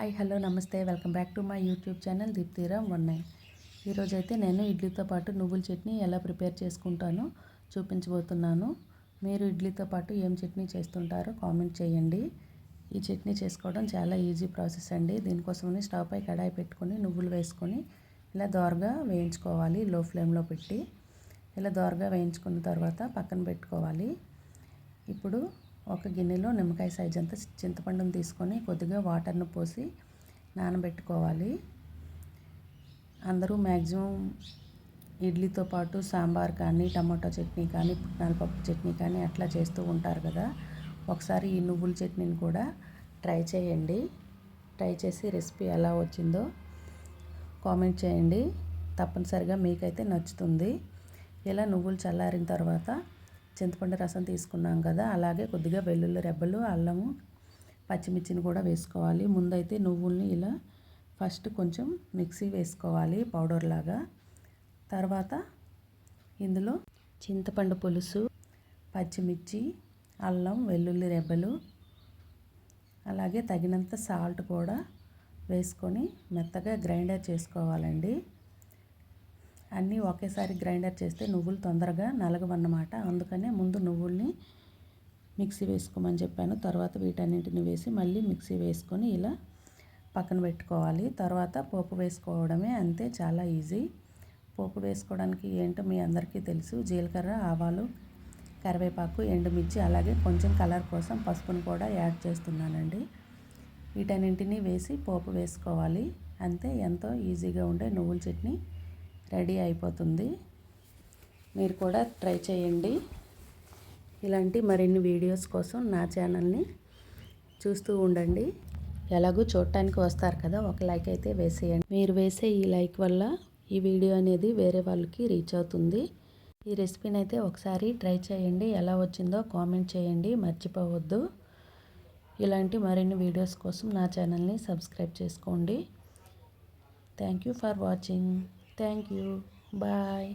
Hi hello నమస్తే welcome back to my YouTube channel Deepti Ram 19. ఈరోజైతే నేను ఇడ్లీతో పాటు నువ్వుల చట్నీ ఎలా ప్రిపేర్ చేసుకుంటానో చూపించబోతున్నాను. మీరు ఇడ్లీతో పాటు ఏం చట్నీ చేస్తుంటారో కామెంట్ చేయండి. ఈ చట్నీ చేసుకోవడం చాలా ఈజీ ప్రాసెస్ అండి. దీనికోసమని స్టవ్ పై కడాయి పెట్టుకొని నువ్వులు వేసుకొని ఇలా దోరగా వేయించుకోవాలి. లో ఫ్లేమ్లో పెట్టి ఇలా దోరగా వేయించుకున్న తర్వాత పక్కన పెట్టుకోవాలి. ఇప్పుడు ఒక గిన్నెలో నిమ్మకాయ సైజ్ అంత చింతపండును తీసుకొని కొద్దిగా వాటర్ను పోసి నానబెట్టుకోవాలి. అందరూ మ్యాక్సిమం ఇడ్లీతో పాటు సాంబార్ కానీ, టమాటో చట్నీ కానీ, పుట్నాల పప్పు చట్నీ కానీ అట్లా చేస్తూ ఉంటారు కదా. ఒకసారి ఈ నువ్వుల చట్నీని కూడా ట్రై చేయండి. ట్రై చేసి రెసిపీ ఎలా వచ్చిందో కామెంట్ చేయండి. తప్పనిసరిగా మీకైతే నచ్చుతుంది. ఇలా నువ్వులు చల్లారిన తర్వాత చింతపండు రసం తీసుకున్నాం కదా, అలాగే కొద్దిగా వెల్లుల్లి రెబ్బలు, అల్లము, పచ్చిమిర్చిని కూడా వేసుకోవాలి. ముందైతే నువ్వుల్ని ఇలా ఫస్ట్ కొంచెం మిక్సీ వేసుకోవాలి పౌడర్ లాగా. తర్వాత ఇందులో చింతపండు పులుసు, పచ్చిమిర్చి, అల్లం, వెల్లుల్లి రెబ్బలు, అలాగే తగినంత సాల్ట్ కూడా వేసుకొని మెత్తగా గ్రైండర్ చేసుకోవాలండి. అన్నీ ఒకేసారి గ్రైండర్ చేస్తే నువ్వులు తొందరగా నలగవన్నమాట. అందుకనే ముందు నువ్వుల్ని మిక్సీ వేసుకోమని చెప్పాను. తర్వాత వీటన్నింటిని వేసి మళ్ళీ మిక్సీ వేసుకొని ఇలా పక్కన పెట్టుకోవాలి. తర్వాత పోపు వేసుకోవడమే, అంతే, చాలా ఈజీ. పోపు వేసుకోవడానికి ఏంటో మీ అందరికీ తెలుసు. జీలకర్ర, ఆవాలు, కరివేపాకు, ఎండుమిర్చి, అలాగే కొంచెం కలర్ కోసం పసుపును కూడా యాడ్ చేస్తున్నానండి. వీటన్నింటినీ వేసి పోపు వేసుకోవాలి. అంతే, ఎంతో ఈజీగా ఉండే నువ్వుల చట్నీ రెడీ అయిపోతుంది. మీరు కూడా ట్రై చేయండి. ఇలాంటి మరిన్ని వీడియోస్ కోసం నా ఛానల్ని చూస్తూ ఉండండి. ఎలాగూ చూడటానికి వస్తారు కదా, ఒక లైక్ అయితే వేసేయండి. మీరు వేసే ఈ లైక్ వల్ల ఈ వీడియో అనేది వేరే వాళ్ళకి రీచ్ అవుతుంది. ఈ రెసిపీని అయితే ఒకసారి ట్రై చేయండి. ఎలా వచ్చిందో కామెంట్ చేయండి, మర్చిపోవద్దు. ఇలాంటి మరిన్ని వీడియోస్ కోసం నా ఛానల్ని సబ్స్క్రైబ్ చేసుకోండి. Thank you for watching. Thank you. Bye.